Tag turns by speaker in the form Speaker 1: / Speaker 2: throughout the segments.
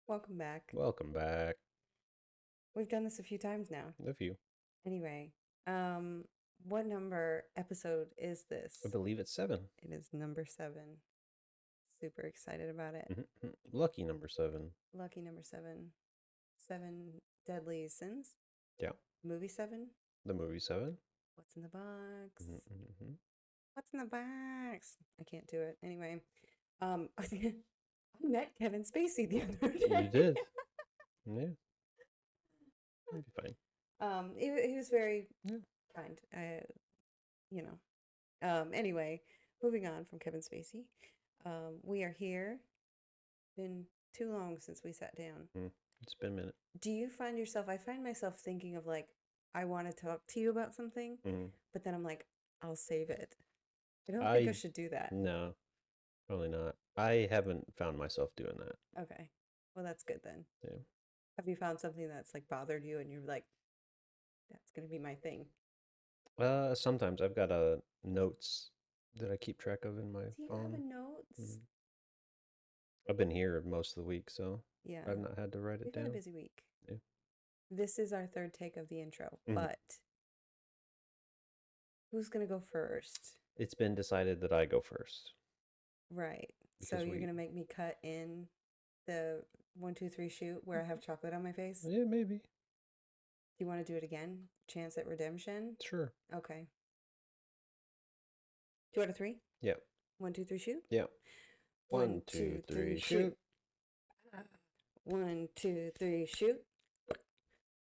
Speaker 1: Welcome back.
Speaker 2: Welcome back.
Speaker 1: We've done this a few times now.
Speaker 2: A few.
Speaker 1: Anyway, what number episode is this?
Speaker 2: I believe it's 7.
Speaker 1: It is number 7. Super excited about it.
Speaker 2: Lucky number 7.
Speaker 1: Lucky number 7. 7 Deadly Sins.
Speaker 2: Yeah.
Speaker 1: Movie 7.
Speaker 2: The movie 7.
Speaker 1: What's in the box? What's in the box? I can't do it. Anyway, I met Kevin Spacey the other day.
Speaker 2: You did. Yeah. It'll be fine.
Speaker 1: He was very kind. Anyway, moving on from Kevin Spacey. We are here. Been too long since we sat down.
Speaker 2: It's been a minute.
Speaker 1: Do you find yourself, I find myself thinking of like, I want to talk to you about something, but then I'm like, I'll save it. I don't think I should do that.
Speaker 2: No, probably not. I haven't found myself doing that.
Speaker 1: Okay. Well, that's good then.
Speaker 2: Yeah.
Speaker 1: Have you found something that's like bothered you and you're like, that's going to be my thing?
Speaker 2: Sometimes I've got notes that I keep track of in my phone.
Speaker 1: Do you have a notes?
Speaker 2: I've been here most of the week, so
Speaker 1: yeah,
Speaker 2: I've not had to write it down.
Speaker 1: We've had a busy week.
Speaker 2: Yeah.
Speaker 1: This is our third take of the intro, but who's going to go first?
Speaker 2: It's been decided that I go first.
Speaker 1: Right. So you're going to make me cut in the 1, 2, 3 shoot where I have chocolate on my face?
Speaker 2: Yeah, maybe.
Speaker 1: Do you want to do it again? Chance at redemption?
Speaker 2: Sure.
Speaker 1: Okay. 2 out of 3?
Speaker 2: Yeah.
Speaker 1: 1, 2, 3 shoot?
Speaker 2: Yeah. 1, 2, 3 shoot.
Speaker 1: 1, 2, 3 shoot.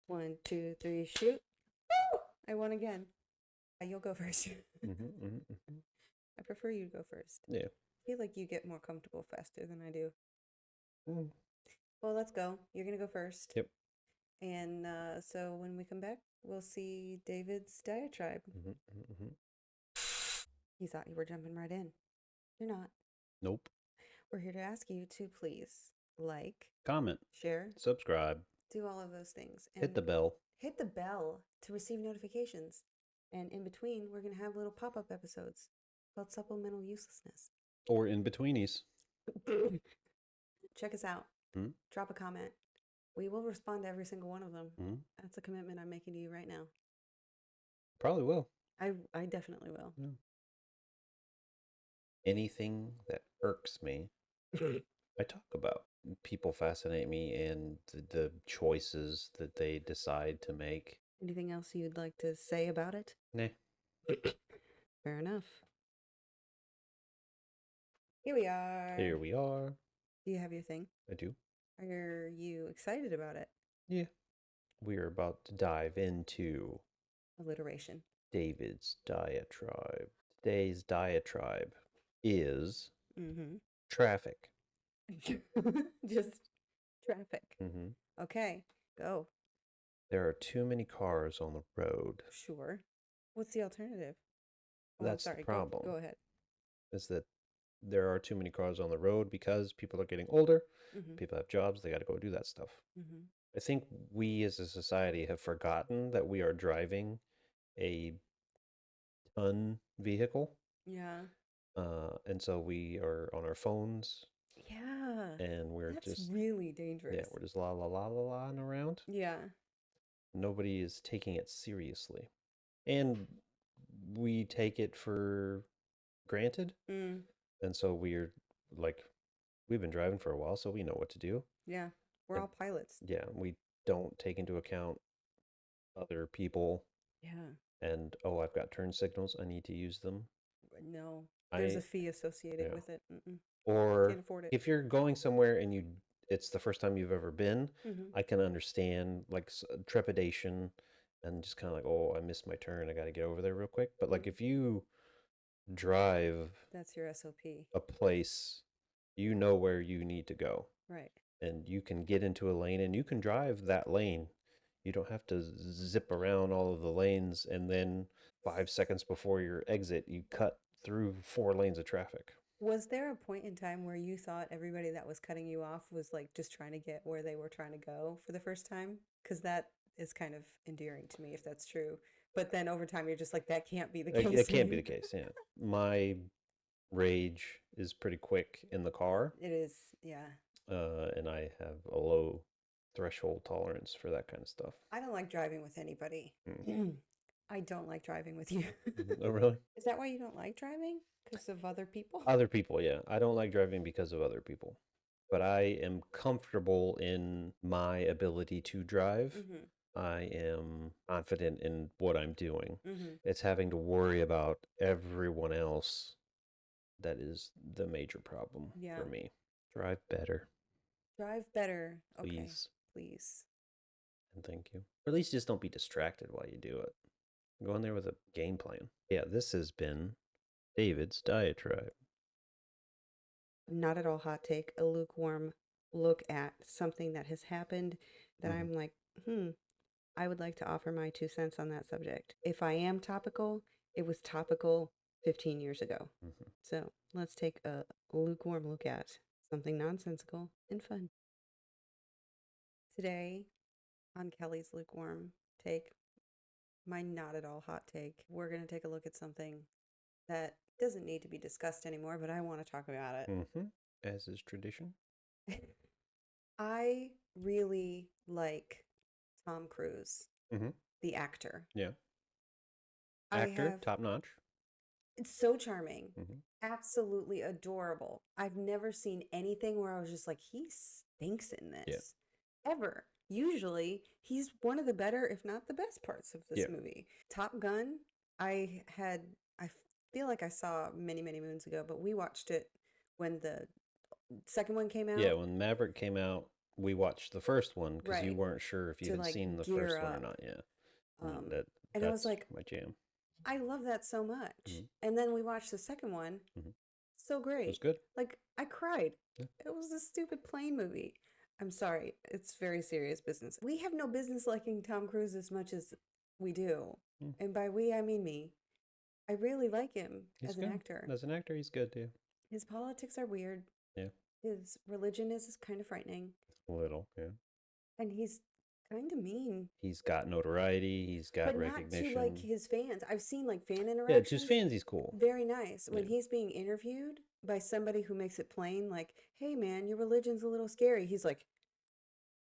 Speaker 1: 1, 2, 3 shoot. Woo! I won again. You'll go first. I prefer you to go first.
Speaker 2: Yeah.
Speaker 1: I feel like you get more comfortable faster than I do. Well, let's go. You're going to go first.
Speaker 2: Yep.
Speaker 1: And so when we come back, we'll see David's diatribe. You thought you were jumping right in. You're not.
Speaker 2: Nope.
Speaker 1: We're here to ask you to please like,
Speaker 2: comment,
Speaker 1: share,
Speaker 2: subscribe,
Speaker 1: do all of those things. And
Speaker 2: hit the bell.
Speaker 1: Hit the bell to receive notifications. And in between, we're going to have little pop-up episodes called Supplemental Uselessness.
Speaker 2: Or in-betweenies.
Speaker 1: Check us out. Drop a comment. We will respond to every single one of them. That's a commitment I'm making to you right now.
Speaker 2: Probably will.
Speaker 1: I definitely will.
Speaker 2: Yeah. Anything that irks me, I talk about. People fascinate me and the choices that they decide to make.
Speaker 1: Anything else you'd like to say about it?
Speaker 2: Nah.
Speaker 1: Fair enough. Here we are.
Speaker 2: Here we are.
Speaker 1: Do you have your thing?
Speaker 2: I do.
Speaker 1: Are you excited about it?
Speaker 2: Yeah. We are about to dive into
Speaker 1: alliteration.
Speaker 2: David's diatribe. Today's diatribe is traffic.
Speaker 1: Just traffic. Okay, go.
Speaker 2: There are too many cars on the road.
Speaker 1: Sure. What's the alternative?
Speaker 2: Oh, that's the problem.
Speaker 1: Go ahead.
Speaker 2: Is that there are too many cars on the road because people are getting older. People have jobs. They got to go do that stuff. I think we as a society have forgotten that we are driving a ton vehicle.
Speaker 1: Yeah.
Speaker 2: And so we are on our phones.
Speaker 1: Yeah.
Speaker 2: And we're
Speaker 1: That's really dangerous.
Speaker 2: Yeah, we're just la la la la la around.
Speaker 1: Yeah.
Speaker 2: Nobody is taking it seriously. And we take it for granted. And so we're like, we've been driving for a while, so we know what to do.
Speaker 1: Yeah. We're all pilots.
Speaker 2: Yeah. We don't take into account other people.
Speaker 1: Yeah.
Speaker 2: And, oh, I've got turn signals. I need to use them.
Speaker 1: No. There's a fee associated with it.
Speaker 2: Or
Speaker 1: can't afford it.
Speaker 2: If you're going somewhere and it's the first time you've ever been, I can understand like trepidation and just kind of like, oh, I missed my turn. I got to get over there real quick. But like if you drive,
Speaker 1: that's your SOP.
Speaker 2: A place, you know where you need to go.
Speaker 1: Right.
Speaker 2: And you can get into a lane and you can drive that lane. You don't have to zip around all of the lanes and then 5 seconds before your exit, you cut through 4 lanes of traffic.
Speaker 1: Was there a point in time where you thought everybody that was cutting you off was like just trying to get where they were trying to go for the first time? Because that is kind of endearing to me if that's true. But then over time, you're just like, that can't be the case.
Speaker 2: It can't be the case, yeah. My rage is pretty quick in the car.
Speaker 1: It is, yeah.
Speaker 2: And I have a low threshold tolerance for that kind of stuff.
Speaker 1: I don't like driving with anybody. I don't like driving with you.
Speaker 2: Oh, really?
Speaker 1: Is that why you don't like driving? Because of other people?
Speaker 2: Other people, yeah. I don't like driving because of other people. But I am comfortable in my ability to drive.
Speaker 1: Mm-hmm.
Speaker 2: I am confident in what I'm doing.
Speaker 1: Mm-hmm.
Speaker 2: It's having to worry about everyone else that is the major problem
Speaker 1: Yeah.
Speaker 2: for me. Drive better,
Speaker 1: Drive better. Okay.
Speaker 2: please.
Speaker 1: Please.
Speaker 2: And thank you. Or at least just don't be distracted while you do it. Go in there with a game plan. Yeah, this has been David's Diatribe.
Speaker 1: Not at all hot take, a lukewarm look at something that has happened that I'm like, I would like to offer my 2 cents on that subject. If I am topical, it was topical 15 years ago. So let's take a lukewarm look at something nonsensical and fun. Today, on Kelly's lukewarm take, my not at all hot take, we're going to take a look at something that doesn't need to be discussed anymore, but I want to talk about it.
Speaker 2: As is tradition.
Speaker 1: I really like Tom Cruise, the actor.
Speaker 2: Yeah. Actor, top notch.
Speaker 1: It's so charming. Absolutely adorable. I've never seen anything where I was just like, he stinks in this. Ever. Usually, he's one of the better, if not the best parts of this movie. Top Gun, I feel like I saw many, many moons ago, but we watched it when the second one came out.
Speaker 2: Yeah, when Maverick came out, we watched the first one because you weren't sure if you had seen the first one or not. Yeah.
Speaker 1: And I was like,
Speaker 2: my jam.
Speaker 1: I love that so much. And then we watched the second one. So great.
Speaker 2: It was good.
Speaker 1: Like, I cried. It was a stupid plane movie. I'm sorry. It's very serious business. We have no business liking Tom Cruise as much as we do. And by we, I mean me. I really like him as an actor.
Speaker 2: As an actor, he's good too.
Speaker 1: His politics are weird.
Speaker 2: Yeah.
Speaker 1: His religion is kind of frightening.
Speaker 2: A little, yeah.
Speaker 1: And he's kind of mean.
Speaker 2: He's got notoriety. He's got recognition.
Speaker 1: Not to like his fans. I've seen like fan interactions.
Speaker 2: Yeah, to his fans, he's cool.
Speaker 1: Very nice. When he's being interviewed by somebody who makes it plain, like, "Hey, man, your religion's a little scary." He's like,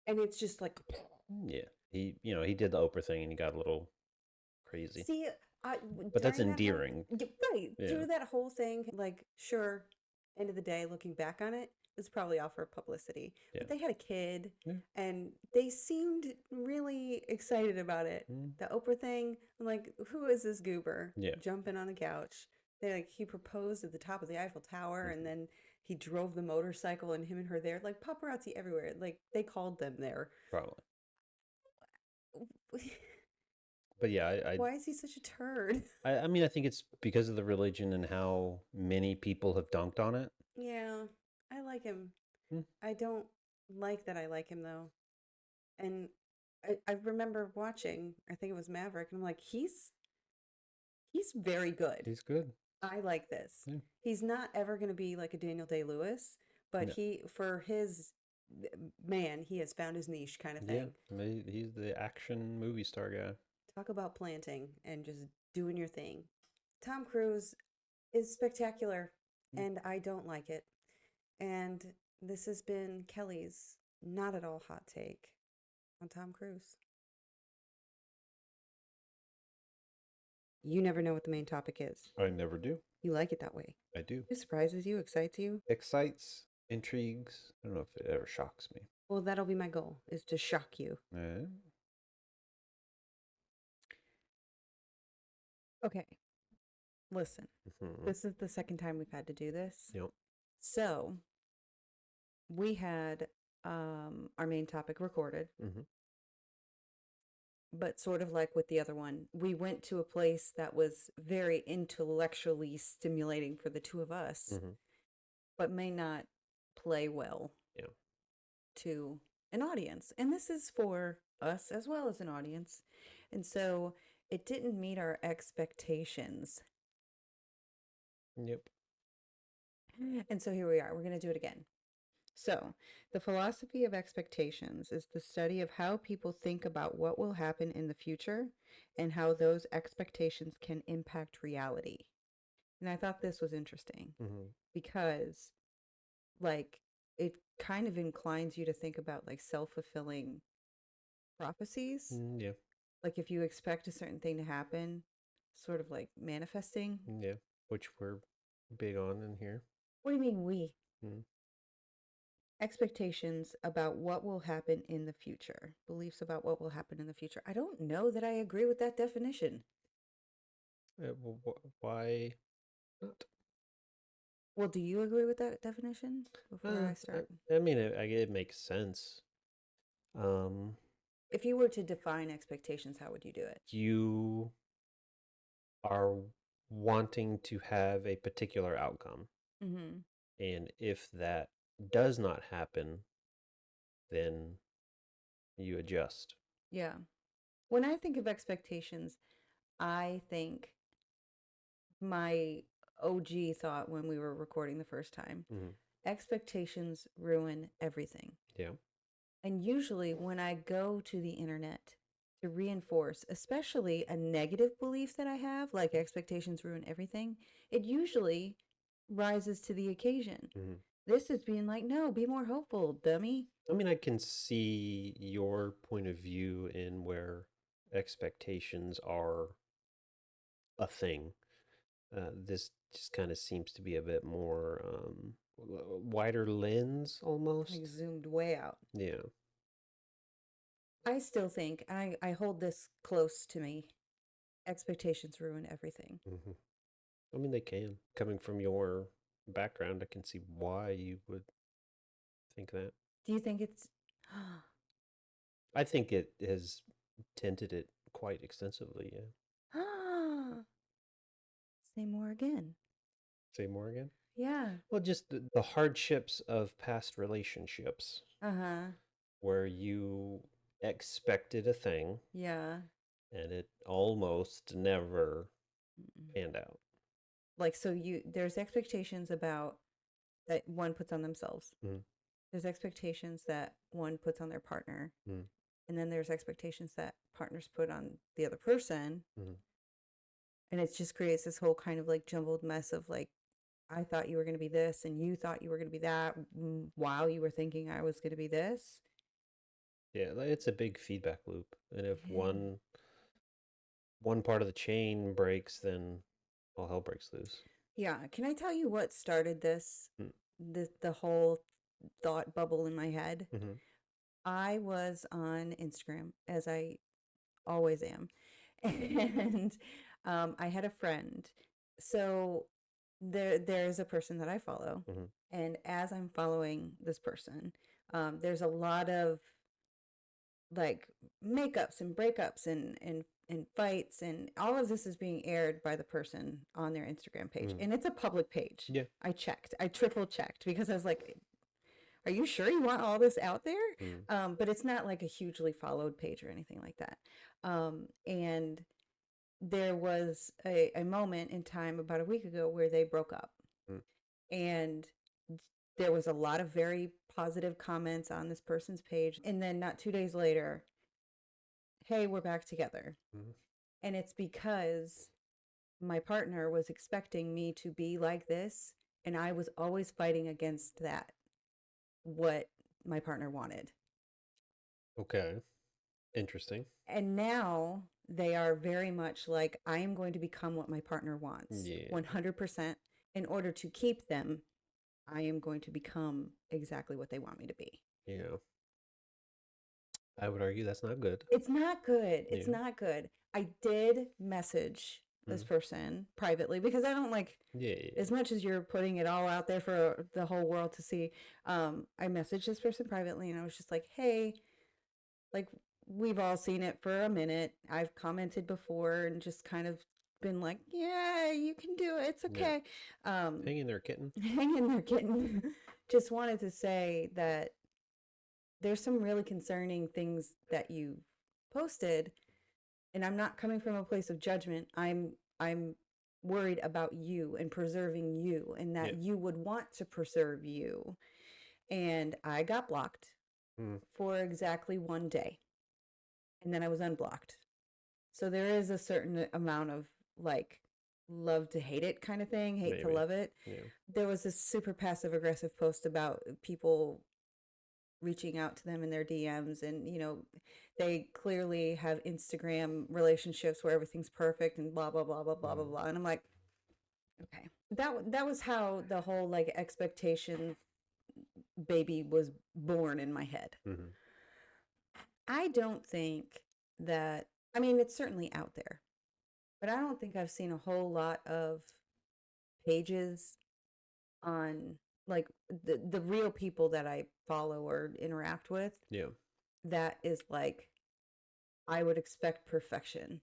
Speaker 1: and it's just like,
Speaker 2: yeah. He did the Oprah thing and he got a little crazy.
Speaker 1: See,
Speaker 2: but that's endearing,
Speaker 1: right? Yeah. Through that whole thing, like, sure. End of the day, looking back on it, it's probably all for publicity. Yeah. But they had a kid, and they seemed really excited about it. The Oprah thing, I'm like, who is this goober jumping on the couch? He proposed at the top of the Eiffel Tower, and then he drove the motorcycle, and him and her there, like paparazzi everywhere. Like they called them there.
Speaker 2: Probably. But yeah,
Speaker 1: why is he such a turd?
Speaker 2: I mean, I think it's because of the religion and how many people have dunked on it.
Speaker 1: Yeah, I like him. I don't like that I like him, though. And I remember watching, I think it was Maverick, and I'm like, he's very good.
Speaker 2: He's good.
Speaker 1: I like this. Yeah. He's not ever going to be like a Daniel Day-Lewis, but he has found his niche kind of thing.
Speaker 2: Yeah, he's the action movie star guy.
Speaker 1: Talk about planting and just doing your thing. Tom Cruise is spectacular, and I don't like it. And this has been Kelly's not at all hot take on Tom Cruise. You never know what the main topic is.
Speaker 2: I never do.
Speaker 1: You like it that way.
Speaker 2: I do.
Speaker 1: It surprises you, excites you?
Speaker 2: Excites, intrigues. I don't know if it ever shocks me.
Speaker 1: Well, that'll be my goal, is to shock you. Okay, listen, this is the second time we've had to do this.
Speaker 2: Yep.
Speaker 1: So, we had our main topic recorded, but sort of like with the other one, we went to a place that was very intellectually stimulating for the two of us, but may not play well to an audience. And this is for us as well as an audience. And so it didn't meet our expectations.
Speaker 2: Yep.
Speaker 1: And so here we are. We're going to do it again. So, the philosophy of expectations is the study of how people think about what will happen in the future and how those expectations can impact reality. And I thought this was interesting because, like, it kind of inclines you to think about like self-fulfilling prophecies.
Speaker 2: Yeah.
Speaker 1: Like if you expect a certain thing to happen, sort of like manifesting.
Speaker 2: Yeah. Which we're big on in here.
Speaker 1: What do you mean we?
Speaker 2: Mm.
Speaker 1: Expectations about what will happen in the future, beliefs about what will happen in the future. I don't know that I agree with that definition.
Speaker 2: Why not?
Speaker 1: Well, do you agree with that definition before I start?
Speaker 2: I mean, it makes sense. Um,
Speaker 1: If you were to define expectations, how would you do it?
Speaker 2: you are wanting to have a particular outcome.
Speaker 1: Mm-hmm.
Speaker 2: And if that does not happen, then you adjust.
Speaker 1: Yeah. When I think of expectations, I think my OG thought when we were recording the first time, expectations ruin everything.
Speaker 2: Yeah.
Speaker 1: And usually when I go to the internet to reinforce, especially a negative belief that I have, like expectations ruin everything, it usually rises to the occasion. This is being like, no, be more hopeful, dummy.
Speaker 2: I mean, I can see your point of view in where expectations are a thing. This just kind of seems to be a bit more wider lens almost.
Speaker 1: Like zoomed way out.
Speaker 2: Yeah.
Speaker 1: I still think, I hold this close to me, expectations ruin everything.
Speaker 2: I mean, they can. Coming from your background, I can see why you would think that.
Speaker 1: Do you think it's...
Speaker 2: I think it has tinted it quite extensively, yeah.
Speaker 1: Say more again.
Speaker 2: Say more again?
Speaker 1: Yeah.
Speaker 2: Well, just the hardships of past relationships
Speaker 1: Uh-huh.
Speaker 2: where you expected a thing
Speaker 1: Yeah.
Speaker 2: and it almost never panned out.
Speaker 1: Like, so there's expectations about that one puts on themselves. There's expectations that one puts on their partner. And then there's expectations that partners put on the other person. And it just creates this whole kind of like jumbled mess of like, I thought you were going to be this and you thought you were going to be that while you were thinking I was going to be this.
Speaker 2: Yeah, it's a big feedback loop. And if one part of the chain breaks, then all hell breaks loose.
Speaker 1: Yeah. Can I tell you what started this? The whole thought bubble in my head? I was on Instagram, as I always am. And I had a friend. So there's a person that I follow. And as I'm following this person, there's a lot of like makeups and breakups and fights, and all of this is being aired by the person on their Instagram page. And it's a public page.
Speaker 2: Yeah.
Speaker 1: I triple checked because I was like, are you sure you want all this out there? But it's not like a hugely followed page or anything like that. And there was a moment in time about a week ago where they broke up. And there was a lot of very positive comments on this person's page. And then not 2 days later, hey, we're back together. And it's because my partner was expecting me to be like this. And I was always fighting against that, what my partner wanted.
Speaker 2: Okay. Interesting.
Speaker 1: And now they are very much like, I am going to become what my partner wants. 100%. In order to keep them, I am going to become exactly what they want me to be.
Speaker 2: Yeah. I would argue that's not good.
Speaker 1: It's not good. It's not good. I did message this person privately because I don't like, as much as you're putting it all out there for the whole world to see, I messaged this person privately and I was just like, hey, like, we've all seen it for a minute. I've commented before and just kind of been like, yeah, you can do it. It's okay.
Speaker 2: Hang in there, kitten.
Speaker 1: Hang in there, kitten. Just wanted to say that there's some really concerning things that you posted, and I'm not coming from a place of judgment. I'm worried about you and preserving you, and that you would want to preserve you. And I got blocked for exactly 1 day. And then I was unblocked. So there is a certain amount of like love to hate it kind of thing, hate to
Speaker 2: Maybe.
Speaker 1: love it.
Speaker 2: Yeah.
Speaker 1: There was this super passive aggressive post about people reaching out to them in their DMs, and they clearly have Instagram relationships where everything's perfect and blah blah blah blah blah blah blah. And I'm like, okay, that was how the whole like expectation baby was born in my head. I don't think that, I mean, it's certainly out there, but I don't think I've seen a whole lot of pages on like the real people that I follow or interact with.
Speaker 2: Yeah.
Speaker 1: That is like, I would expect perfection,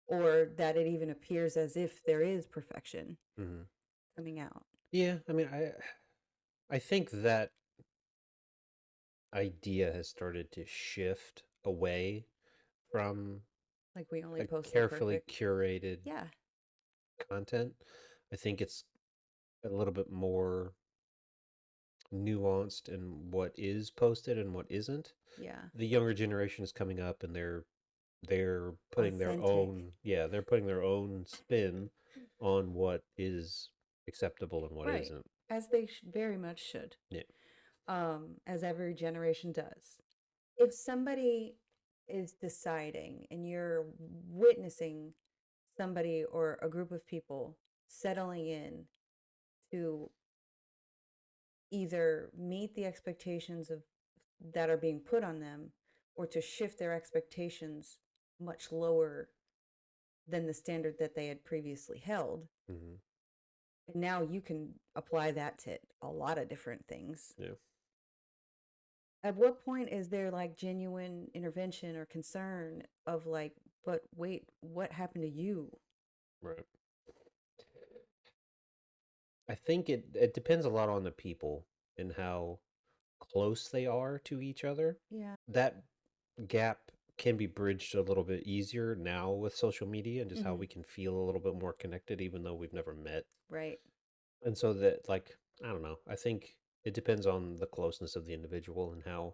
Speaker 1: or that it even appears as if there is perfection coming out.
Speaker 2: Yeah. I mean, I think that idea has started to shift away from
Speaker 1: Like we only
Speaker 2: a
Speaker 1: post the
Speaker 2: carefully
Speaker 1: perfect.
Speaker 2: curated
Speaker 1: Yeah.
Speaker 2: content. I think it's a little bit more nuanced in what is posted and what isn't.
Speaker 1: Yeah.
Speaker 2: The younger generation is coming up, and they're putting their
Speaker 1: Authentic.
Speaker 2: they're putting their own spin on what is acceptable and what
Speaker 1: Right.
Speaker 2: isn't.
Speaker 1: As they very much should.
Speaker 2: Yeah.
Speaker 1: As every generation does. If somebody is deciding and you're witnessing somebody or a group of people settling in to either meet the expectations of that are being put on them, or to shift their expectations much lower than the standard that they had previously held. And now you can apply that to a lot of different things.
Speaker 2: Yeah.
Speaker 1: At what point is there like genuine intervention or concern of like, but wait, what happened to you?
Speaker 2: Right. I think it depends a lot on the people and how close they are to each other.
Speaker 1: Yeah.
Speaker 2: That gap can be bridged a little bit easier now with social media and just how we can feel a little bit more connected even though we've never met.
Speaker 1: Right.
Speaker 2: And so that, like, I don't know, I think it depends on the closeness of the individual and how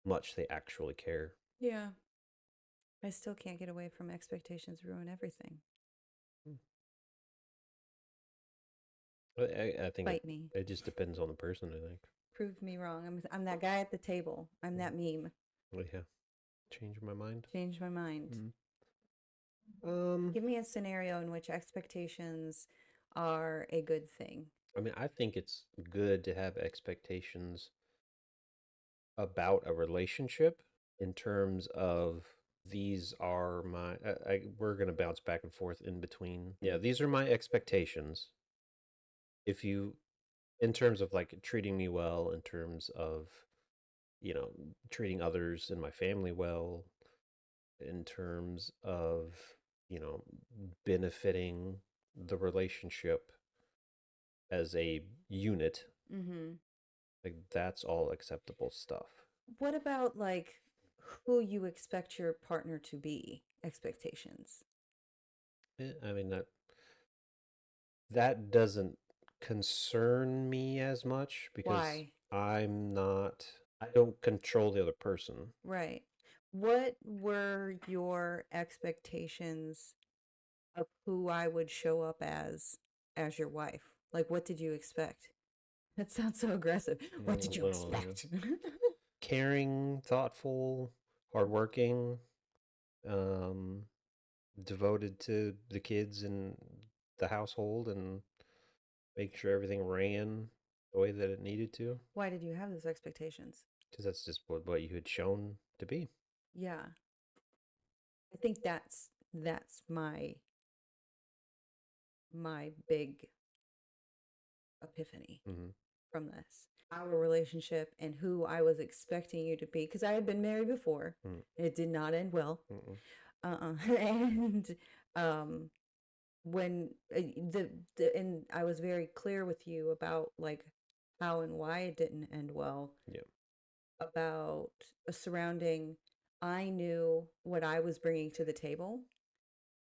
Speaker 2: much they actually care.
Speaker 1: Yeah. I still can't get away from expectations ruin everything.
Speaker 2: I think
Speaker 1: Fight me.
Speaker 2: it just depends on the person, I think.
Speaker 1: Prove me wrong. I'm that guy at the table. I'm that meme.
Speaker 2: Well, yeah. Change my mind.
Speaker 1: Change my mind.
Speaker 2: Mm.
Speaker 1: Give me a scenario in which expectations are a good thing.
Speaker 2: I mean, I think it's good to have expectations about a relationship in terms of these are my we're going to bounce back and forth in between. Yeah, these are my expectations. If you, in terms of like treating me well, in terms of, treating others in my family well, in terms of, benefiting the relationship as a unit, like that's all acceptable stuff.
Speaker 1: What about like who you expect your partner to be? Expectations.
Speaker 2: I mean, that doesn't concern me as much because
Speaker 1: Why?
Speaker 2: I don't control the other person.
Speaker 1: Right. What were your expectations of who I would show up as your wife? Like, what did you expect? That sounds so aggressive. What did you
Speaker 2: Well,
Speaker 1: expect?
Speaker 2: caring, thoughtful, hardworking, um, devoted to the kids and the household, and make sure everything ran the way that it needed to.
Speaker 1: Why did you have those expectations?
Speaker 2: Because that's just what you had shown to be.
Speaker 1: Yeah. I think that's my big epiphany from this. Our relationship and who I was expecting you to be, because I had been married before. It did not end well. And when and I was very clear with you about like how and why it didn't end well.
Speaker 2: Yeah.
Speaker 1: About surrounding, I knew what I was bringing to the table,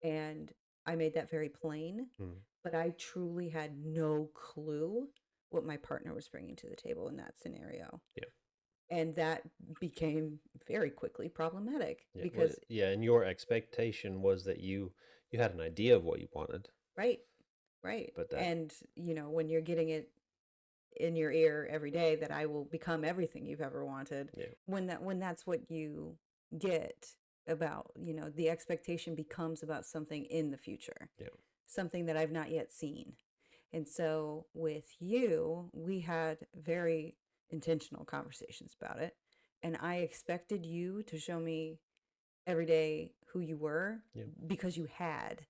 Speaker 1: and I made that very plain. But I truly had no clue what my partner was bringing to the table in that scenario.
Speaker 2: Yeah.
Speaker 1: And that became very quickly problematic
Speaker 2: Yeah.
Speaker 1: because
Speaker 2: and your expectation was that you had an idea of what you wanted.
Speaker 1: right. Right.
Speaker 2: But that,
Speaker 1: And, when you're getting it in your ear every day that I will become everything you've ever wanted,
Speaker 2: yeah,
Speaker 1: when that's what you get about, the expectation becomes about something in the future,
Speaker 2: yeah,
Speaker 1: something that I've not yet seen. And so with you, we had very intentional conversations about it. And I expected you to show me every day who you were
Speaker 2: yeah.
Speaker 1: because you had.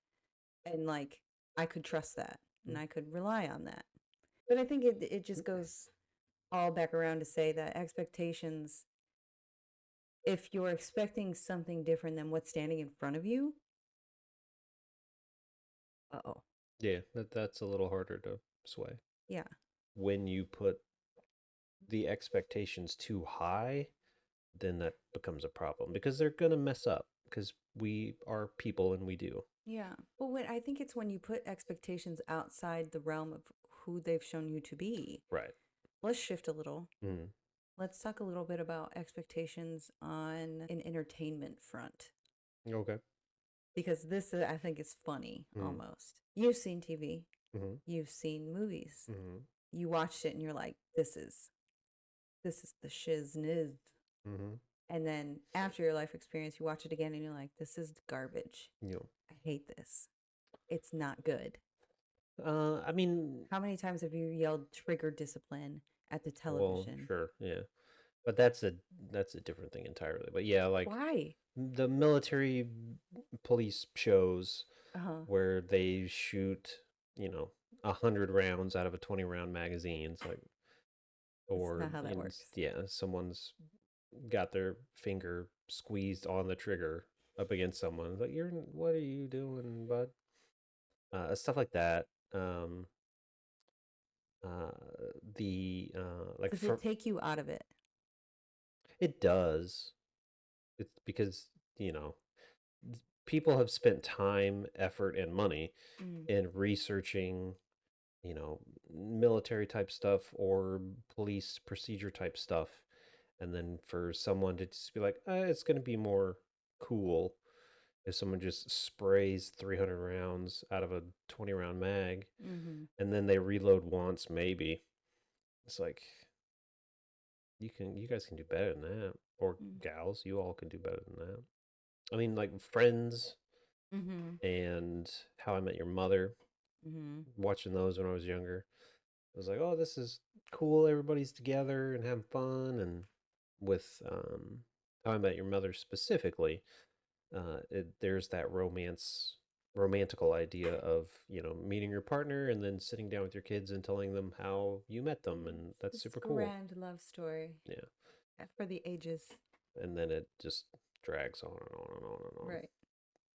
Speaker 1: And like, I could trust that and
Speaker 2: Mm.
Speaker 1: I could rely on that. But I think it just goes all back around to say that expectations, if you're expecting something different than what's standing in front of you, uh-oh.
Speaker 2: Yeah, that's a little harder to sway.
Speaker 1: Yeah.
Speaker 2: When you put the expectations too high, then that becomes a problem because they're gonna mess up because we are people and we do.
Speaker 1: Yeah. Well, I think it's when you put expectations outside the realm of who they've shown you to be.
Speaker 2: Right.
Speaker 1: Let's shift a little.
Speaker 2: Mm.
Speaker 1: Let's talk a little bit about expectations on an entertainment front
Speaker 2: Okay.
Speaker 1: because this I think is funny
Speaker 2: Mm.
Speaker 1: almost. You've seen TV,
Speaker 2: Mm-hmm.
Speaker 1: you've seen movies.
Speaker 2: Mm-hmm.
Speaker 1: You watched it and you're like, this is the shizniz.
Speaker 2: Mm-hmm.
Speaker 1: And then after your life experience, you watch it again and you're like, this is garbage.
Speaker 2: Yeah.
Speaker 1: I hate this. It's not good.
Speaker 2: I mean,
Speaker 1: How many times have you yelled trigger discipline at the
Speaker 2: well,
Speaker 1: television?
Speaker 2: sure, yeah, but that's a different thing entirely. But yeah, like
Speaker 1: Why?
Speaker 2: the military police shows
Speaker 1: Uh-huh.
Speaker 2: where they shoot, you know, 100 rounds out of a 20 round magazine. It's like,
Speaker 1: That's
Speaker 2: or
Speaker 1: not how that works.
Speaker 2: yeah, someone's got their finger squeezed on the trigger up against someone. It's like, what are you doing, bud? Stuff like that. Um, uh, like
Speaker 1: Does it
Speaker 2: for
Speaker 1: take you out of it?
Speaker 2: it does. It's because you know people have spent time, effort, and money
Speaker 1: Mm.
Speaker 2: in researching, you know, military type stuff or police procedure type stuff. And then for someone to just be like, it's going to be more cool if someone just sprays 300 rounds out of a 20 round mag
Speaker 1: Mm-hmm.
Speaker 2: and then they reload once, maybe. It's like, you guys can do better than that. Or
Speaker 1: Mm.
Speaker 2: gals, you all can do better than that. I mean, like Friends
Speaker 1: Mm-hmm.
Speaker 2: and How I Met Your Mother,
Speaker 1: Mm-hmm.
Speaker 2: watching those when I was younger. I was like, oh, this is cool. Everybody's together and having fun. And with How I Met Your Mother specifically, there's that romantical idea of, meeting your partner and then sitting down with your kids and telling them how you met them. And that's
Speaker 1: This
Speaker 2: super cool.
Speaker 1: grand love story
Speaker 2: Yeah.
Speaker 1: for the ages.
Speaker 2: And then it just drags on and on and on and on.
Speaker 1: Right.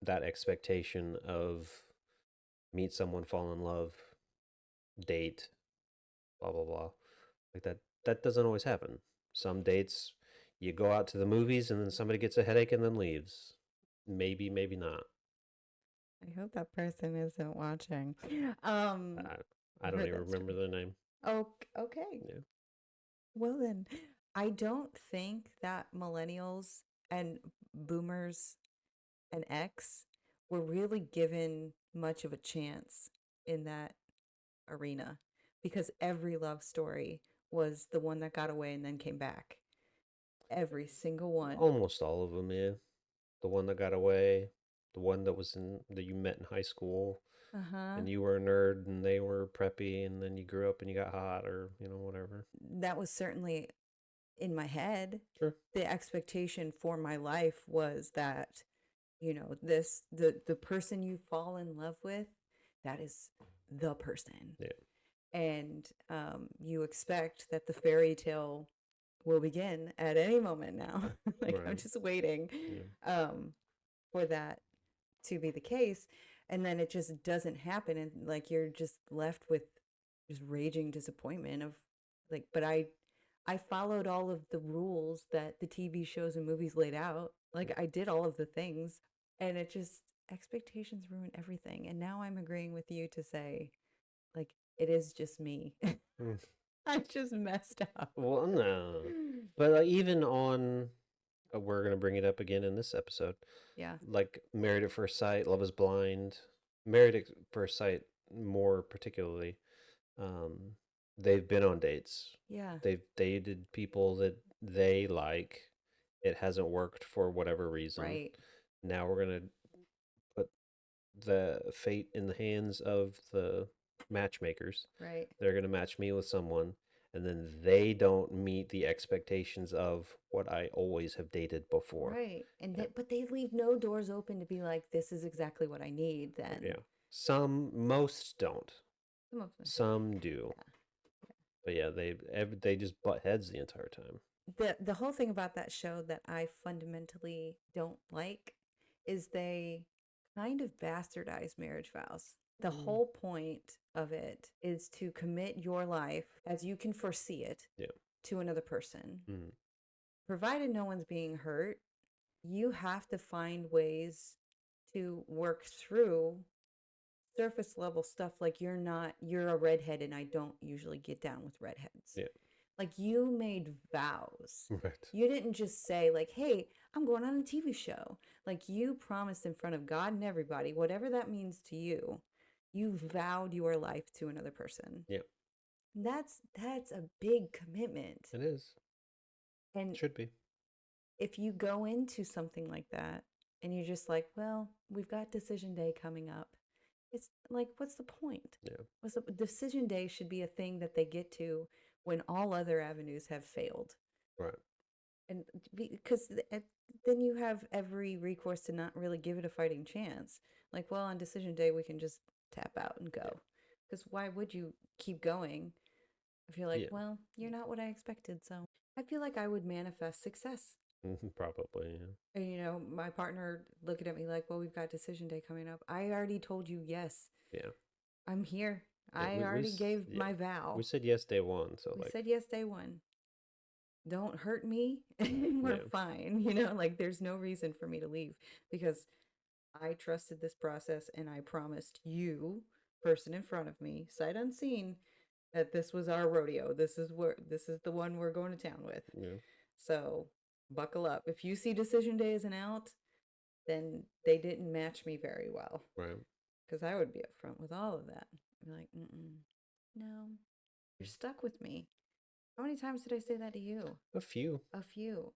Speaker 2: That expectation of meet someone, fall in love, date, blah blah blah. Like that doesn't always happen. Some dates you go out to the movies and then somebody gets a headache and then leaves. Maybe, maybe not.
Speaker 1: I hope that person isn't watching.
Speaker 2: I, I
Speaker 1: I've
Speaker 2: don't
Speaker 1: heard
Speaker 2: even
Speaker 1: that
Speaker 2: remember
Speaker 1: story.
Speaker 2: their name.
Speaker 1: Oh, okay.
Speaker 2: Yeah.
Speaker 1: Well then, I don't think that millennials and boomers and X were really given much of a chance in that arena because every love story was the one that got away and then came back. Every single one.
Speaker 2: Almost all of them, yeah. The one that got away, the one that you met in high school,
Speaker 1: Uh-huh.
Speaker 2: and you were a nerd and they were preppy, and then you grew up and you got hot, or whatever.
Speaker 1: That was certainly in my head.
Speaker 2: Sure.
Speaker 1: The expectation for my life was that, the person you fall in love with, that is the person.
Speaker 2: Yeah.
Speaker 1: And you expect that the fairy tale will begin at any moment now. Like I'm
Speaker 2: Right.
Speaker 1: just waiting
Speaker 2: Yeah.
Speaker 1: for that to be the case, and then it just doesn't happen, and like you're just left with just raging disappointment of like, but I followed all of the rules that the TV shows and movies laid out. Like I did all of the things, and it just expectations ruin everything. And now I'm agreeing with you to say, like, it is just me.
Speaker 2: Mm.
Speaker 1: I just messed up.
Speaker 2: Well, no. But even on, we're going to bring it up again in this episode.
Speaker 1: Yeah.
Speaker 2: Like Married at First Sight, Love is Blind. Married at First Sight more particularly, they've been on dates.
Speaker 1: Yeah.
Speaker 2: They've dated people that they like. It hasn't worked for whatever reason.
Speaker 1: Right.
Speaker 2: Now we're going to put the fate in the hands of the matchmakers.
Speaker 1: Right.
Speaker 2: They're going to match me with someone, and then they don't meet the expectations of what I always have dated before.
Speaker 1: Right. And
Speaker 2: Yeah.
Speaker 1: but they leave no doors open to be like, this is exactly what I need then.
Speaker 2: Yeah. Most don't.
Speaker 1: Some of them.
Speaker 2: Some do.
Speaker 1: Yeah.
Speaker 2: But yeah, they just butt heads the entire time.
Speaker 1: The whole thing about that show that I fundamentally don't like is they kind of bastardize marriage vows. The whole point of it is to commit your life as you can foresee it to another person. Provided no one's being hurt, you have to find ways to work through surface level stuff. Like you're a redhead and I don't usually get down with redheads.
Speaker 2: Yeah.
Speaker 1: Like you made vows.
Speaker 2: Right.
Speaker 1: You didn't just say like, hey, I'm going on a TV show. Like you promised in front of God and everybody, whatever that means to you, you vowed your life to another person.
Speaker 2: Yeah.
Speaker 1: That's a big commitment.
Speaker 2: It is.
Speaker 1: And
Speaker 2: it should be.
Speaker 1: If you go into something like that and you're just like, well, we've got decision day coming up. It's like, what's the point?
Speaker 2: Yeah.
Speaker 1: Decision day should be a thing that they get to when all other avenues have failed.
Speaker 2: Right.
Speaker 1: And because then you have every recourse to not really give it a fighting chance. Like, well, on decision day, we can just tap out and go. Because why would you keep going if you're like, well, you're not what I expected. So I feel like I would manifest success.
Speaker 2: Probably, yeah.
Speaker 1: And, you know, my partner looking at me like, well, we've got decision day coming up. I already told you yes.
Speaker 2: Yeah.
Speaker 1: I'm here.
Speaker 2: Yeah,
Speaker 1: I already gave my vow.
Speaker 2: We said yes day one. So
Speaker 1: we said yes day one. Don't hurt me. We're fine. You know, like there's no reason for me to leave because I trusted this process and I promised you, person in front of me, sight unseen, that this was our rodeo. This is the one we're going to town with.
Speaker 2: Yeah.
Speaker 1: So buckle up. If you see decision day as an out, then they didn't match me very well.
Speaker 2: Right.
Speaker 1: Because I would be upfront with all of that. I'd be like, no, you're stuck with me. How many times did I say that to you?
Speaker 2: A few.
Speaker 1: A few.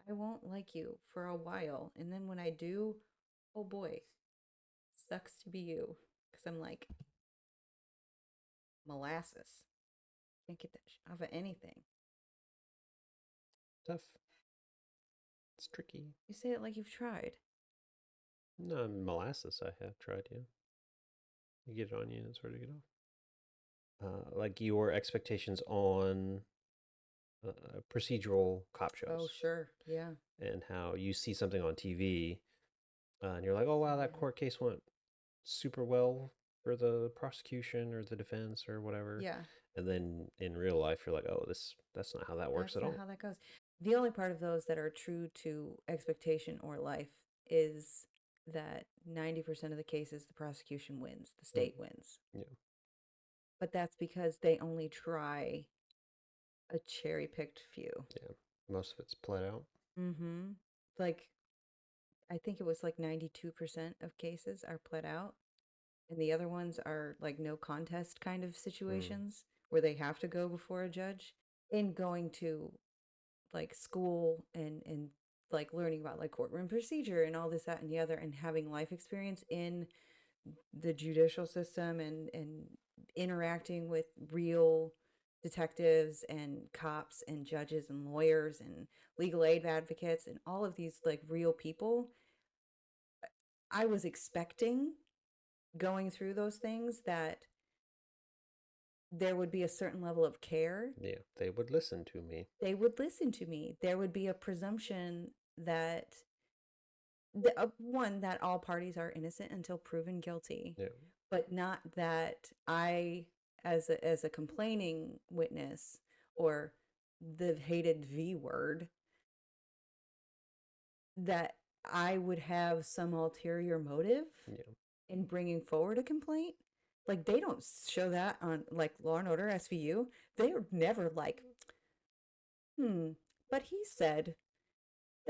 Speaker 1: I won't like you for a while. And then when I do, oh boy, sucks to be you. Because I'm like, molasses. Can't get that off of anything.
Speaker 2: Tough. It's tricky.
Speaker 1: You say it like you've tried.
Speaker 2: No, molasses I have tried, yeah. You get it on you and it's hard to get off. Like your expectations on procedural cop shows.
Speaker 1: Oh, sure. Yeah.
Speaker 2: And how you see something on TV and you're like, oh, wow, that court case went super well for the prosecution or the defense or whatever.
Speaker 1: Yeah.
Speaker 2: And then in real life, you're like, oh, that's not how that works at all.
Speaker 1: That's not how that goes. The only part of those that are true to expectation or life is that 90% of the cases, the prosecution wins, the state wins.
Speaker 2: Yeah.
Speaker 1: But that's because they only try a cherry-picked few.
Speaker 2: Yeah. Most of it's played out.
Speaker 1: Mm-hmm. Like, I think it was like 92% of cases are pled out. And the other ones are like no contest kind of situations where they have to go before a judge. And going to like school and like learning about like courtroom procedure and all this, that, and the other, and having life experience in the judicial system and interacting with real detectives and cops and judges and lawyers and legal aid advocates and all of these like real people. I was expecting going through those things that there would be a certain level of care.
Speaker 2: Yeah, they would listen to me.
Speaker 1: They would listen to me. There would be a presumption that one, that all parties are innocent until proven guilty.
Speaker 2: Yeah. But
Speaker 1: not that I, as a complaining witness or the hated V word, that I would have some ulterior motive in bringing forward a complaint. Like, they don't show that on, like, Law and Order SVU. They're never like, but he said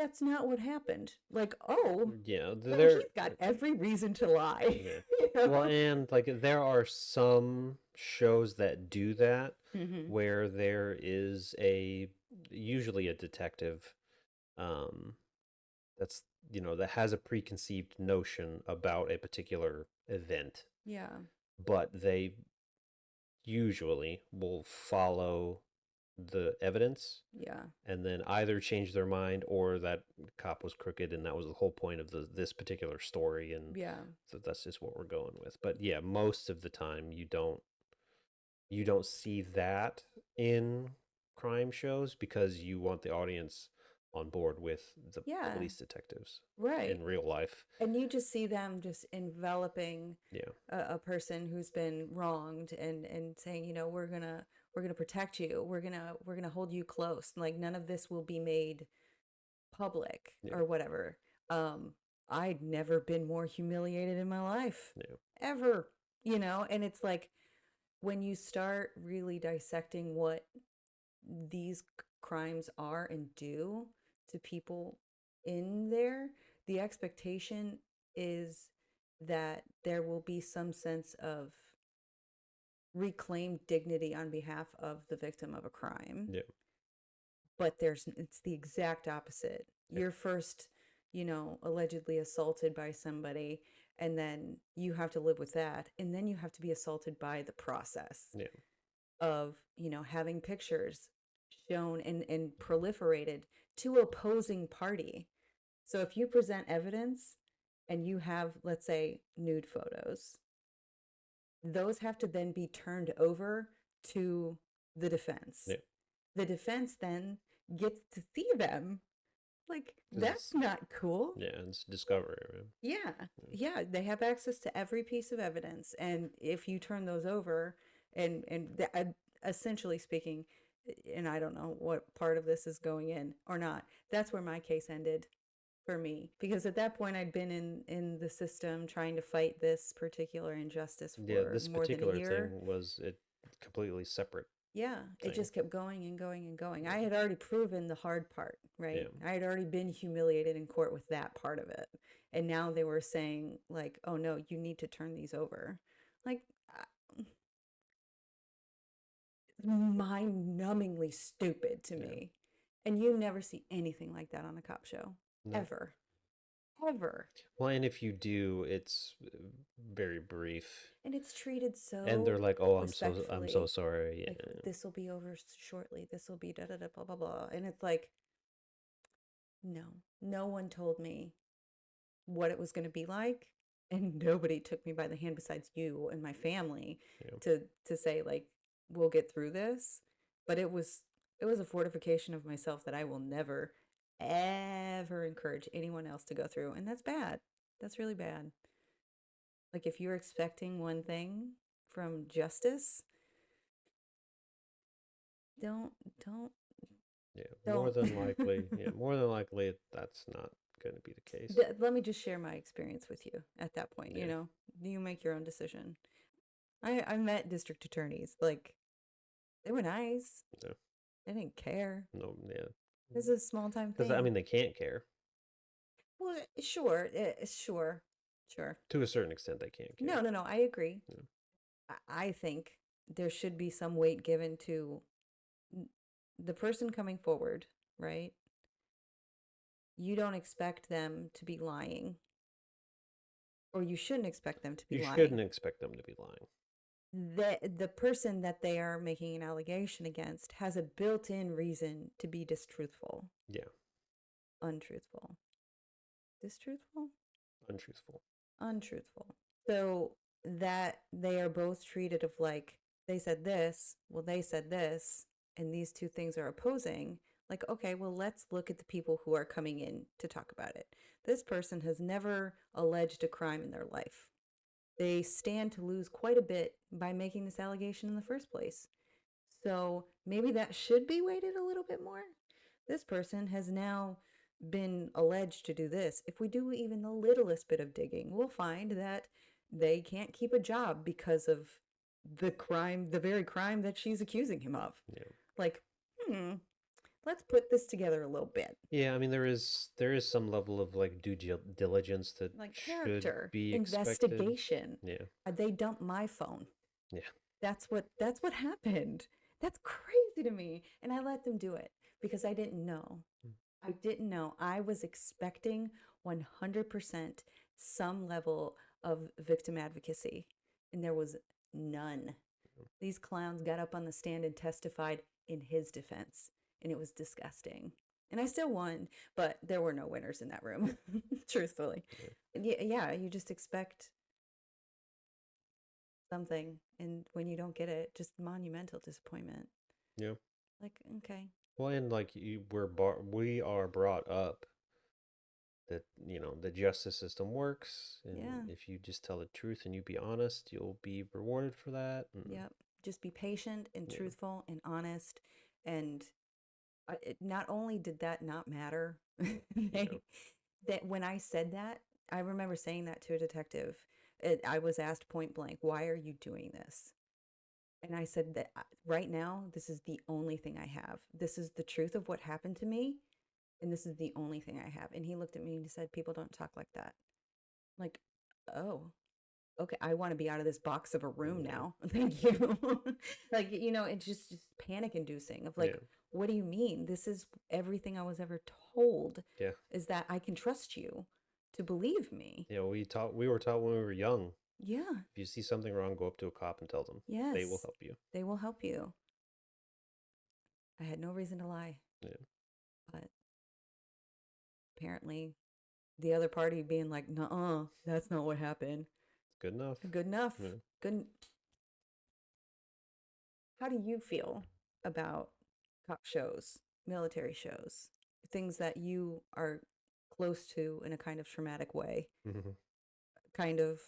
Speaker 3: that's not what happened. Like, oh,
Speaker 2: Yeah,
Speaker 3: well,
Speaker 2: there.
Speaker 3: he's got every reason to lie.
Speaker 2: Yeah.
Speaker 3: You know?
Speaker 2: Well, and like there are some shows that do that
Speaker 3: Mm-hmm.
Speaker 2: where there is usually a detective um that's that has a preconceived notion about a particular event,
Speaker 3: Yeah.
Speaker 2: but they usually will follow the evidence
Speaker 3: Yeah.
Speaker 2: and then either change their mind or that cop was crooked and that was the whole point of this particular story, and
Speaker 3: Yeah.
Speaker 2: so that's just what we're going with. But yeah, most of the time you don't see that in crime shows because you want the audience on board with the
Speaker 3: Yeah.
Speaker 2: police detectives
Speaker 3: Right.
Speaker 2: in real life.
Speaker 3: And you just see them just enveloping
Speaker 2: Yeah.
Speaker 3: a person who's been wronged and saying, we're gonna protect you. We're gonna hold you close. Like none of this will be made public
Speaker 2: Yeah.
Speaker 3: or whatever. Um, I'd never been more humiliated in my life.
Speaker 2: Yeah.
Speaker 3: Ever. And it's like when you start really dissecting what these crimes are and do to people in there, the expectation is that there will be some sense of reclaimed dignity on behalf of the victim of a crime.
Speaker 2: Yeah.
Speaker 3: But it's the exact opposite.
Speaker 2: Yeah.
Speaker 3: You're first, allegedly assaulted by somebody, and then you have to live with that, and then you have to be assaulted by the process
Speaker 2: Yeah.
Speaker 3: of, having pictures shown and proliferated to opposing party. So if you present evidence and you have, let's say, nude photos, those have to then be turned over to the defense.
Speaker 2: Yeah.
Speaker 3: The defense then gets to see them. Like,
Speaker 2: 'Cause
Speaker 3: that's not cool.
Speaker 2: Yeah, it's discovery, right?
Speaker 3: Yeah, they have access to every piece of evidence, and if you turn those over, essentially speaking, and I don't know what part of this is going in or not, that's where my case ended for me, because at that point I'd been in the system trying to fight this particular injustice
Speaker 2: Yeah,
Speaker 3: for
Speaker 2: this
Speaker 3: more than a
Speaker 2: particular
Speaker 3: year.
Speaker 2: thing was it completely separate.
Speaker 3: Yeah, it
Speaker 2: thing.
Speaker 3: just kept going and going and going. I had already proven the hard part, right?
Speaker 2: Yeah.
Speaker 3: I had already been humiliated in court with that part of it. And now they were saying, like, oh no, you need to turn these over. Like, mind-numbingly stupid to
Speaker 2: Yeah.
Speaker 3: me. And you never see anything like that on a cop show.
Speaker 2: No.
Speaker 3: Ever. Ever.
Speaker 2: Well, and if you do, it's very brief.
Speaker 3: And it's treated so
Speaker 2: And they're like, "Oh, I'm so
Speaker 3: respectfully.
Speaker 2: sorry." Yeah.
Speaker 3: Like, this will be over shortly. This will be da da da blah blah blah. And it's like, no one told me what it was going to be like, and nobody took me by the hand besides you and my family
Speaker 2: Yeah.
Speaker 3: to say, like, we'll get through this. But it was a fortification of myself that I will never ever encourage anyone else to go through, and that's bad. That's really bad. Like, if you're expecting one thing from justice, don't
Speaker 2: Yeah.
Speaker 3: don't.
Speaker 2: More than likely, that's not going to be the case.
Speaker 3: Let me just share my experience with you at that point.
Speaker 2: Yeah.
Speaker 3: You make your own decision. I met district attorneys. Like, they were nice.
Speaker 2: Yeah.
Speaker 3: They didn't care.
Speaker 2: No. Yeah.
Speaker 3: This is a small time thing.
Speaker 2: Because I mean, they can't care.
Speaker 3: Well, sure, sure.
Speaker 2: To a certain extent, they can't care.
Speaker 3: No. I agree.
Speaker 2: Yeah.
Speaker 3: I think there should be some weight given to the person coming forward, right? You don't expect them to be lying, or you shouldn't expect them to be lying.
Speaker 2: You shouldn't expect them to be lying.
Speaker 3: The person that they are making an allegation against has a built-in reason to be distruthful.
Speaker 2: Yeah.
Speaker 3: Untruthful. Distruthful?
Speaker 2: Untruthful.
Speaker 3: So that they are both treated of like, they said this, well, they said this, and these two things are opposing. Like, okay, well, let's look at the people who are coming in to talk about it. This person has never alleged a crime in their life. They stand to lose quite a bit by making this allegation in the first place. So maybe that should be weighted a little bit more. This person has now been alleged to do this. If we do even the littlest bit of digging, we'll find that they can't keep a job because of the crime, the very crime that she's accusing him of.
Speaker 2: Yeah.
Speaker 3: Like, let's put this together a little bit.
Speaker 2: Yeah, I mean there is some level of like diligence that
Speaker 3: Like
Speaker 2: should
Speaker 3: character,
Speaker 2: be expected.
Speaker 3: investigation.
Speaker 2: Yeah.
Speaker 3: They dumped my phone.
Speaker 2: Yeah.
Speaker 3: That's what happened. That's crazy to me. And I let them do it because I didn't know. I didn't know. I was expecting 100% some level of victim advocacy, and there was none. These clowns got up on the stand and testified in his defense, and it was disgusting. And I still won, but there were no winners in that room, truthfully. Yeah, you just expect something, and when you don't get it, just monumental disappointment.
Speaker 2: Yeah.
Speaker 3: Like, okay.
Speaker 2: Well, and like we are brought up that the justice system works, and
Speaker 3: Yeah.
Speaker 2: if you just tell the truth and you be honest, you'll be rewarded for that. And
Speaker 3: Yep. Just be patient and
Speaker 2: Yeah.
Speaker 3: truthful and honest. And not only did that not matter, that when I said that, I remember saying that to a detective. I was asked point blank, "Why are you doing this?" And I said that right now, this is the only thing I have. This is the truth of what happened to me, and this is the only thing I have. And he looked at me and he said, "People don't talk like that." I'm like, oh, okay, I want to be out of this box of a room
Speaker 2: Yeah.
Speaker 3: now. Thank you. Like, it's just panic inducing of like,
Speaker 2: Yeah.
Speaker 3: what do you mean? This is everything I was ever told
Speaker 2: Yeah.
Speaker 3: is that I can trust you to believe me.
Speaker 2: Yeah, we were taught when we were young,
Speaker 3: Yeah.
Speaker 2: if you see something wrong, go up to a cop and tell them. They will
Speaker 3: Yes.
Speaker 2: help you.
Speaker 3: They will help you. I had no reason to lie,
Speaker 2: Yeah.
Speaker 3: but apparently the other party being like, "Nuh-uh, that's not what happened."
Speaker 2: Good enough.
Speaker 3: Good enough.
Speaker 2: Yeah.
Speaker 3: Good. How do you feel about cop shows, military shows, things that you are close to in a kind of traumatic way?
Speaker 2: Mhm.
Speaker 3: Kind of,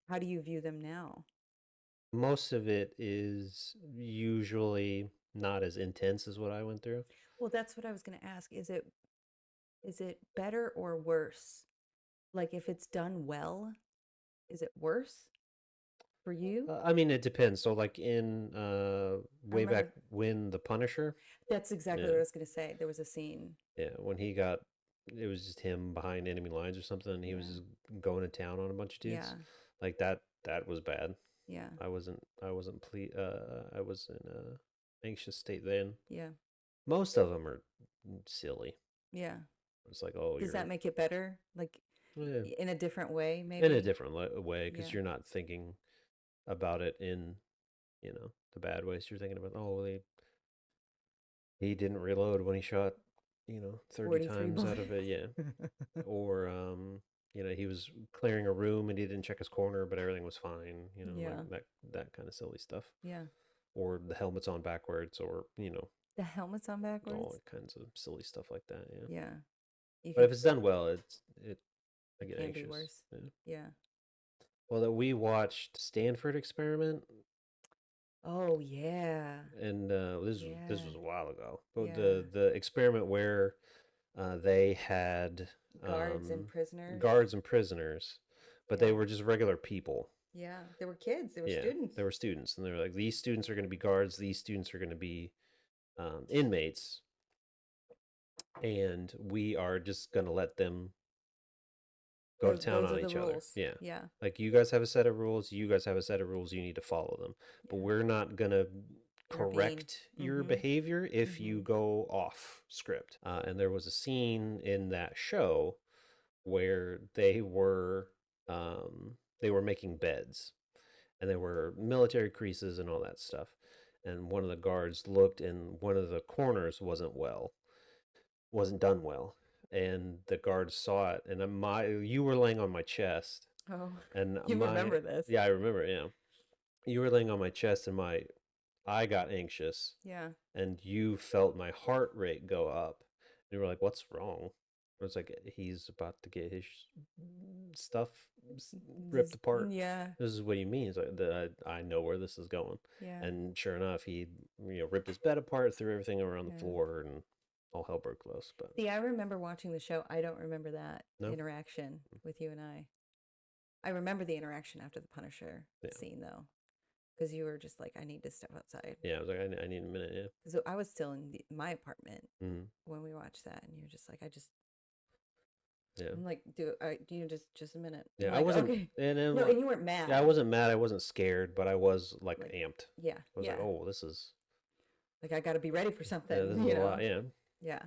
Speaker 3: how do you view them now?
Speaker 2: Most of it is usually not as intense as what I went through.
Speaker 3: Well, that's what I was going to ask. Is it better or worse? Like if it's done well, is it worse for you?
Speaker 2: I mean, it depends. So, like in way back
Speaker 3: remember-
Speaker 2: when The Punisher,
Speaker 3: That's exactly
Speaker 2: Yeah.
Speaker 3: what I was going to say. There was a scene.
Speaker 2: yeah, when it was just him behind enemy lines or something, and he was
Speaker 3: Yeah.
Speaker 2: just going to town on a bunch of dudes.
Speaker 3: Yeah.
Speaker 2: Like that was bad.
Speaker 3: Yeah.
Speaker 2: I was in a anxious state then.
Speaker 3: Yeah.
Speaker 2: Most of them are silly.
Speaker 3: Yeah.
Speaker 2: It's like, oh,
Speaker 3: Does that make it better? Like
Speaker 2: yeah,
Speaker 3: in a different way, maybe?
Speaker 2: in a different way, because
Speaker 3: Yeah.
Speaker 2: you're not thinking about it in the bad ways. You're thinking about, oh, he didn't reload when he shot 30
Speaker 3: 43
Speaker 2: times out of it. Yeah. Or he was clearing a room and he didn't check his corner, but everything was fine.
Speaker 3: Yeah.
Speaker 2: Like that kind of silly stuff.
Speaker 3: Yeah.
Speaker 2: Or the helmet's on backwards, or
Speaker 3: The helmet's on
Speaker 2: all
Speaker 3: backwards?
Speaker 2: kinds of silly stuff like that. Yeah.
Speaker 3: Yeah. You
Speaker 2: But if
Speaker 3: could,
Speaker 2: it's done well, I
Speaker 3: it
Speaker 2: get
Speaker 3: can be
Speaker 2: anxious.
Speaker 3: worse.
Speaker 2: Yeah.
Speaker 3: Yeah.
Speaker 2: Well, that we watched Stanford Experiment,
Speaker 3: Oh, yeah.
Speaker 2: and this
Speaker 3: Yeah.
Speaker 2: was a while ago. But
Speaker 3: Yeah.
Speaker 2: the experiment where they had
Speaker 3: Guards and prisoners.
Speaker 2: guards and prisoners, but they
Speaker 3: Yeah.
Speaker 2: were just regular people.
Speaker 3: Yeah. They were kids. They were
Speaker 2: Yeah,
Speaker 3: students.
Speaker 2: they were students, and they were like, these students are going to be guards, these students are going to be inmates, and we are just going to let them go to town
Speaker 3: Those
Speaker 2: on
Speaker 3: are the
Speaker 2: each other.
Speaker 3: rules.
Speaker 2: Yeah.
Speaker 3: Yeah.
Speaker 2: Like, you guys have a set of rules, you guys have a set of rules, you need to follow them. But
Speaker 3: Yeah.
Speaker 2: we're not going to
Speaker 3: Intervene.
Speaker 2: correct your
Speaker 3: Mhm.
Speaker 2: behavior if you
Speaker 3: Mhm.
Speaker 2: go off script. And there was a scene in that show where they were making beds, and there were military creases and all that stuff. And one of the guards looked, and one of the corners wasn't done well. And the guard saw it, and you were laying on my chest,
Speaker 3: Oh,
Speaker 2: and
Speaker 3: you remember this?
Speaker 2: yeah, I remember. Yeah, you were laying on my chest, and I got anxious,
Speaker 3: Yeah.
Speaker 2: and you felt my heart rate go up. And you were like, "What's wrong?" I was like, "He's about to get his stuff ripped apart."
Speaker 3: Yeah.
Speaker 2: This is what he means. Like, I know where this is going.
Speaker 3: Yeah.
Speaker 2: And sure enough, he ripped his bed apart, threw everything around the
Speaker 3: Yeah.
Speaker 2: floor, and all hell broke loose. But
Speaker 3: See, I remember watching the show. I don't remember that
Speaker 2: No?
Speaker 3: interaction with you and I. I remember the interaction after the Punisher
Speaker 2: Yeah.
Speaker 3: scene, though, because you were just like, I need to step outside.
Speaker 2: Yeah, I was like, I need a minute. Yeah.
Speaker 3: So I was still in my apartment
Speaker 2: Mm-hmm.
Speaker 3: when we watched that, and you're just like,
Speaker 2: Yeah.
Speaker 3: I'm like, do you just a minute?
Speaker 2: Yeah,
Speaker 3: I'm
Speaker 2: I
Speaker 3: like,
Speaker 2: wasn't,
Speaker 3: okay.
Speaker 2: and then,
Speaker 3: No, and you weren't mad.
Speaker 2: yeah, I wasn't mad. I wasn't scared, but I was like
Speaker 3: Like,
Speaker 2: amped.
Speaker 3: yeah,
Speaker 2: I was
Speaker 3: yeah.
Speaker 2: like, oh, this is,
Speaker 3: Like I got to be ready for something.
Speaker 2: this is
Speaker 3: You
Speaker 2: a
Speaker 3: know?
Speaker 2: lot. Yeah.
Speaker 3: Yeah,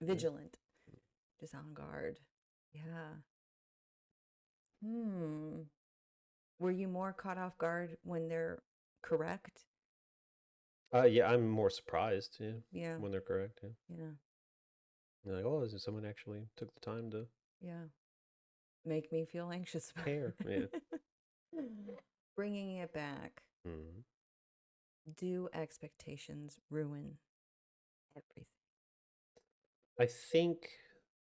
Speaker 3: vigilant, just on guard. Yeah. Were you more caught off guard when they're correct?
Speaker 2: Yeah, I'm more surprised. Yeah.
Speaker 3: Yeah.
Speaker 2: When they're correct. Yeah.
Speaker 3: Yeah.
Speaker 2: You're like, oh, is it someone actually took the time to
Speaker 3: Yeah. Make me feel anxious about
Speaker 2: care? Yeah.
Speaker 3: Bringing it back.
Speaker 2: Mm-hmm.
Speaker 3: Do expectations ruin everything?
Speaker 2: I think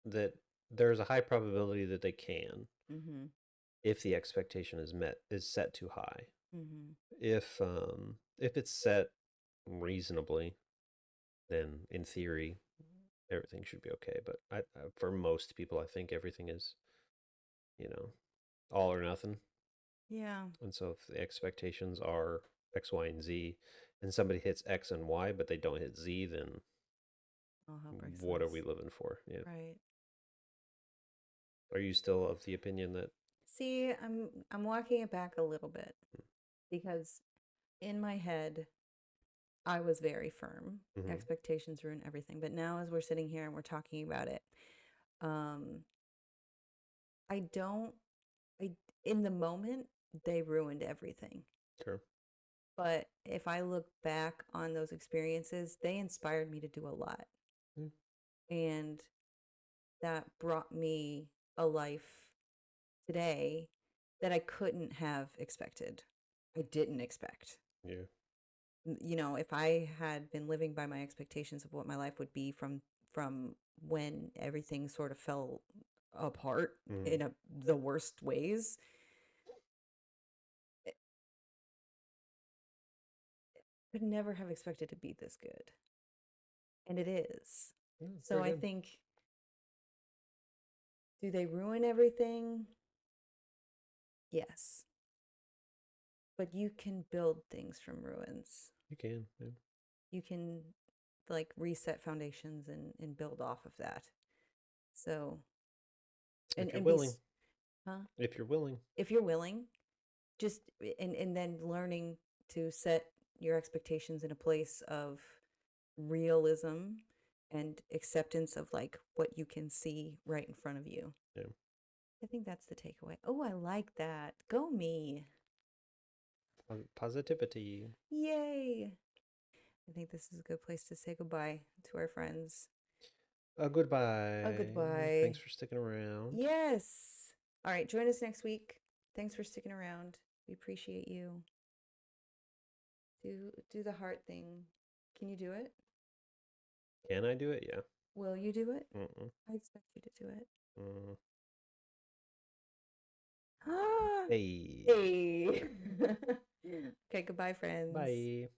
Speaker 2: that there's a high probability that they can, if the expectation is set too high. If it's set reasonably, then in theory everything should be okay. But for most people, I think everything is, all or nothing.
Speaker 3: Yeah.
Speaker 2: And so if the expectations are X, Y, and Z, and somebody hits X and Y, but they don't hit Z, then what are we living for? Yeah.
Speaker 3: Right.
Speaker 2: Are you still of the opinion that?
Speaker 3: See, I'm walking it back a little bit because in my head I was very firm. Expectations ruin everything. But now as we're sitting here and we're talking about it, in the moment they ruined everything.
Speaker 2: Sure.
Speaker 3: But if I look back on those experiences, they inspired me to do a lot. And that brought me a life today that I couldn't have expected. I didn't expect.
Speaker 2: Yeah.
Speaker 3: If I had been living by my expectations of what my life would be from when everything sort of fell apart in the worst ways, I could never have expected to be this good. And it is. So I think, do they ruin everything? Yes. But you can build things from ruins.
Speaker 2: You can. Yeah.
Speaker 3: You can like reset foundations and build off of that. So,
Speaker 2: if you're willing.
Speaker 3: Huh?
Speaker 2: If you're willing.
Speaker 3: If you're willing, just and then learning to set your expectations in a place of realism and acceptance of like what you can see right in front of you.
Speaker 2: Yeah.
Speaker 3: I think that's the takeaway. Oh, I like that. Go me.
Speaker 2: Positivity.
Speaker 3: Yay. I think this is a good place to say goodbye to our friends.
Speaker 2: A goodbye.
Speaker 3: A goodbye.
Speaker 2: Thanks for sticking around.
Speaker 3: Yes. All right. Join us next week. Thanks for sticking around. We appreciate you. Do the heart thing. Can you do it?
Speaker 2: Can I do it? Yeah.
Speaker 3: Will you do it?
Speaker 2: Mm-mm.
Speaker 3: I expect you to do it.
Speaker 2: Hey.
Speaker 3: Hey. Okay, goodbye, friends.
Speaker 2: Bye.